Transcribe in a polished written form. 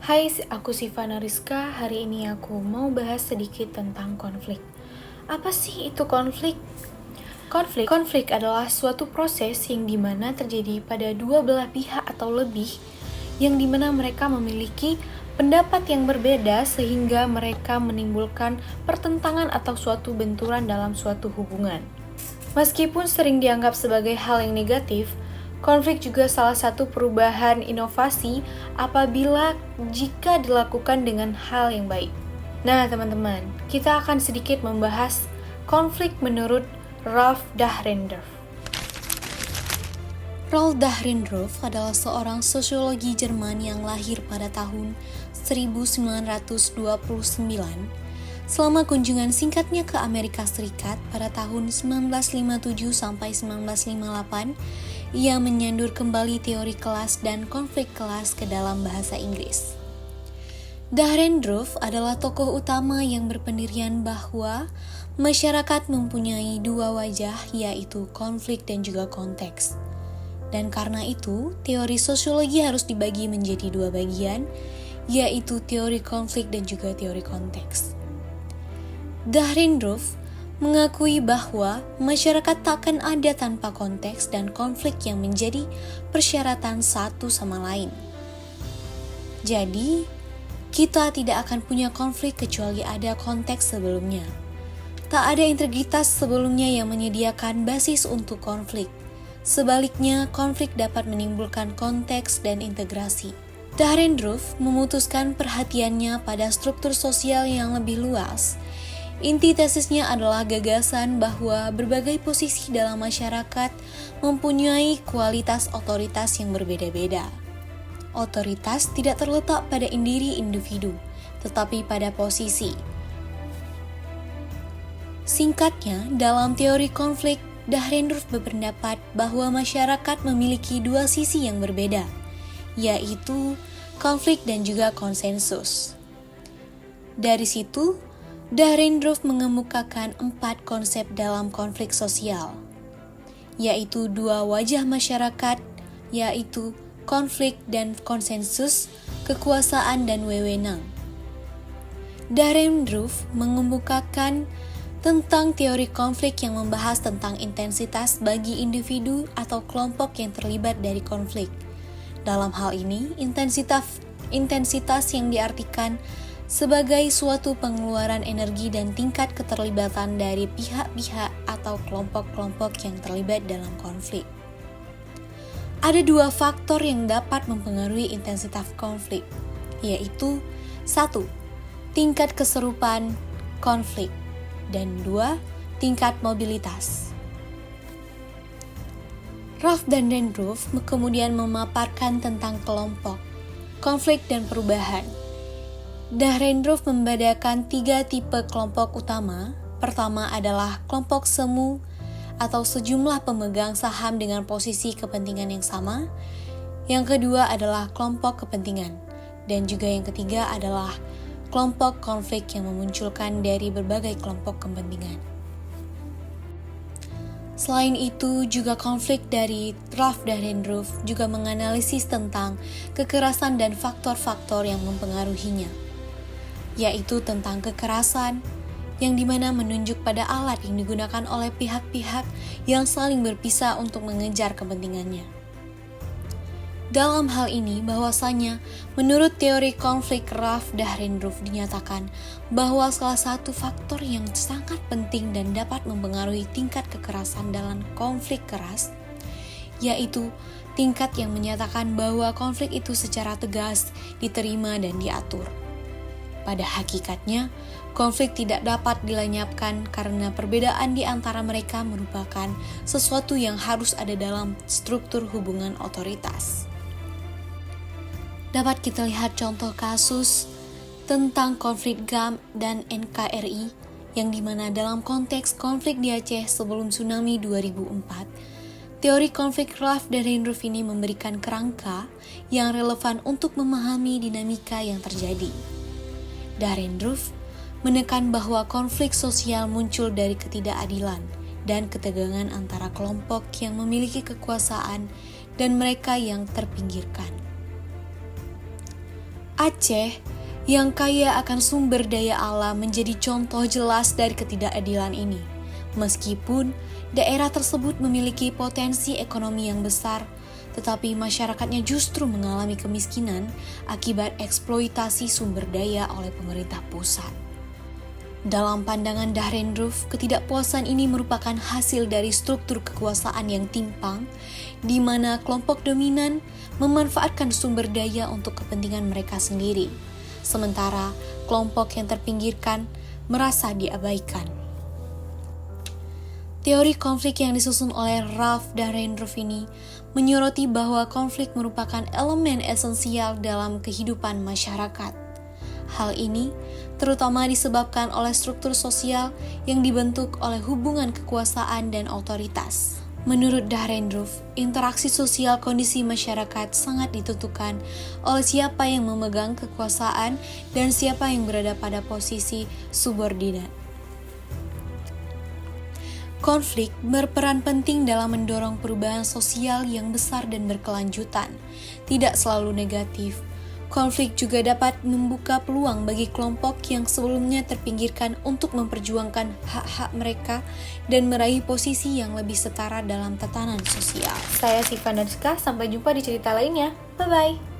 Hai, aku Sivana Rizka. Hari ini aku mau bahas sedikit tentang konflik. Apa sih itu konflik? Konflik adalah suatu proses yang dimana terjadi pada dua belah pihak atau lebih, yang dimana mereka memiliki pendapat yang berbeda sehingga mereka menimbulkan pertentangan atau suatu benturan dalam suatu hubungan. Meskipun sering dianggap sebagai hal yang negatif, konflik juga salah satu perubahan inovasi apabila jika dilakukan dengan hal yang baik. Nah, teman-teman, kita akan sedikit membahas konflik menurut Rolf Dahrendorf. Rolf Dahrendorf adalah seorang sosiologi Jerman yang lahir pada tahun 1929. Selama kunjungan singkatnya ke Amerika Serikat pada tahun 1957 sampai 1958, ia menyandur kembali teori kelas dan konflik kelas ke dalam bahasa Inggris. Dahrendorf adalah tokoh utama yang berpendirian bahwa masyarakat mempunyai dua wajah, yaitu konflik dan juga konteks. Dan karena itu, teori sosiologi harus dibagi menjadi dua bagian, yaitu teori konflik dan juga teori konteks. Dahrendorf mengakui bahwa masyarakat takkan ada tanpa konteks dan konflik yang menjadi persyaratan satu sama lain. Jadi, kita tidak akan punya konflik kecuali ada konteks sebelumnya. Tak ada integritas sebelumnya yang menyediakan basis untuk konflik. Sebaliknya, konflik dapat menimbulkan konteks dan integrasi. Dahrendorf memutuskan perhatiannya pada struktur sosial yang lebih luas. Inti tesisnya adalah gagasan bahwa berbagai posisi dalam masyarakat mempunyai kualitas otoritas yang berbeda-beda. Otoritas tidak terletak pada individu, tetapi pada posisi. Singkatnya, dalam teori konflik, Dahrendorf berpendapat bahwa masyarakat memiliki dua sisi yang berbeda, yaitu konflik dan juga konsensus. Dari situ, Dahrendorf mengemukakan 4 konsep dalam konflik sosial, yaitu dua wajah masyarakat, yaitu konflik dan konsensus, kekuasaan dan wewenang. Dahrendorf mengemukakan tentang teori konflik yang membahas tentang intensitas bagi individu atau kelompok yang terlibat dari konflik. Dalam hal ini, intensitas yang diartikan sebagai suatu pengeluaran energi dan tingkat keterlibatan dari pihak-pihak atau kelompok-kelompok yang terlibat dalam konflik. Ada 2 faktor yang dapat mempengaruhi intensitas konflik, yaitu 1. Tingkat keserupaan konflik, dan 2. Tingkat mobilitas. Rolf Dahrendorf kemudian memaparkan tentang kelompok, konflik dan perubahan. Dahrendorf membedakan 3 tipe kelompok utama. Pertama adalah kelompok semu atau sejumlah pemegang saham dengan posisi kepentingan yang sama. Yang kedua adalah kelompok kepentingan. Dan juga yang ketiga adalah kelompok konflik yang memunculkan dari berbagai kelompok kepentingan. Selain itu, juga konflik dari Rolf Dahrendorf juga menganalisis tentang kekerasan dan faktor-faktor yang mempengaruhinya, yaitu tentang kekerasan, yang dimana menunjuk pada alat yang digunakan oleh pihak-pihak yang saling berpisah untuk mengejar kepentingannya. Dalam hal ini bahwasanya menurut teori konflik Rolf Dahrendorf dinyatakan bahwa salah satu faktor yang sangat penting dan dapat mempengaruhi tingkat kekerasan dalam konflik keras, yaitu tingkat yang menyatakan bahwa konflik itu secara tegas diterima dan diatur. Pada hakikatnya, konflik tidak dapat dilenyapkan karena perbedaan di antara mereka merupakan sesuatu yang harus ada dalam struktur hubungan otoritas. Dapat kita lihat contoh kasus tentang konflik GAM dan NKRI, yang dimana dalam konteks konflik di Aceh sebelum tsunami 2004, teori konflik Rolf Dahrendorf ini memberikan kerangka yang relevan untuk memahami dinamika yang terjadi. Dahrendorf menekan bahwa konflik sosial muncul dari ketidakadilan dan ketegangan antara kelompok yang memiliki kekuasaan dan mereka yang terpinggirkan. Aceh yang kaya akan sumber daya alam menjadi contoh jelas dari ketidakadilan ini. Meskipun daerah tersebut memiliki potensi ekonomi yang besar, tetapi masyarakatnya justru mengalami kemiskinan akibat eksploitasi sumber daya oleh pemerintah pusat. Dalam pandangan Dahrendorf, ketidakpuasan ini merupakan hasil dari struktur kekuasaan yang timpang, di mana kelompok dominan memanfaatkan sumber daya untuk kepentingan mereka sendiri, sementara kelompok yang terpinggirkan merasa diabaikan. Teori konflik yang disusun oleh Ralph Dahrendorf ini menyoroti bahwa konflik merupakan elemen esensial dalam kehidupan masyarakat. Hal ini terutama disebabkan oleh struktur sosial yang dibentuk oleh hubungan kekuasaan dan otoritas. Menurut Dahrendorf, interaksi sosial kondisi masyarakat sangat ditentukan oleh siapa yang memegang kekuasaan dan siapa yang berada pada posisi subordinat. Konflik berperan penting dalam mendorong perubahan sosial yang besar dan berkelanjutan, tidak selalu negatif. Konflik juga dapat membuka peluang bagi kelompok yang sebelumnya terpinggirkan untuk memperjuangkan hak-hak mereka dan meraih posisi yang lebih setara dalam tatanan sosial. Saya Siva Naska, sampai jumpa di cerita lainnya. Bye-bye.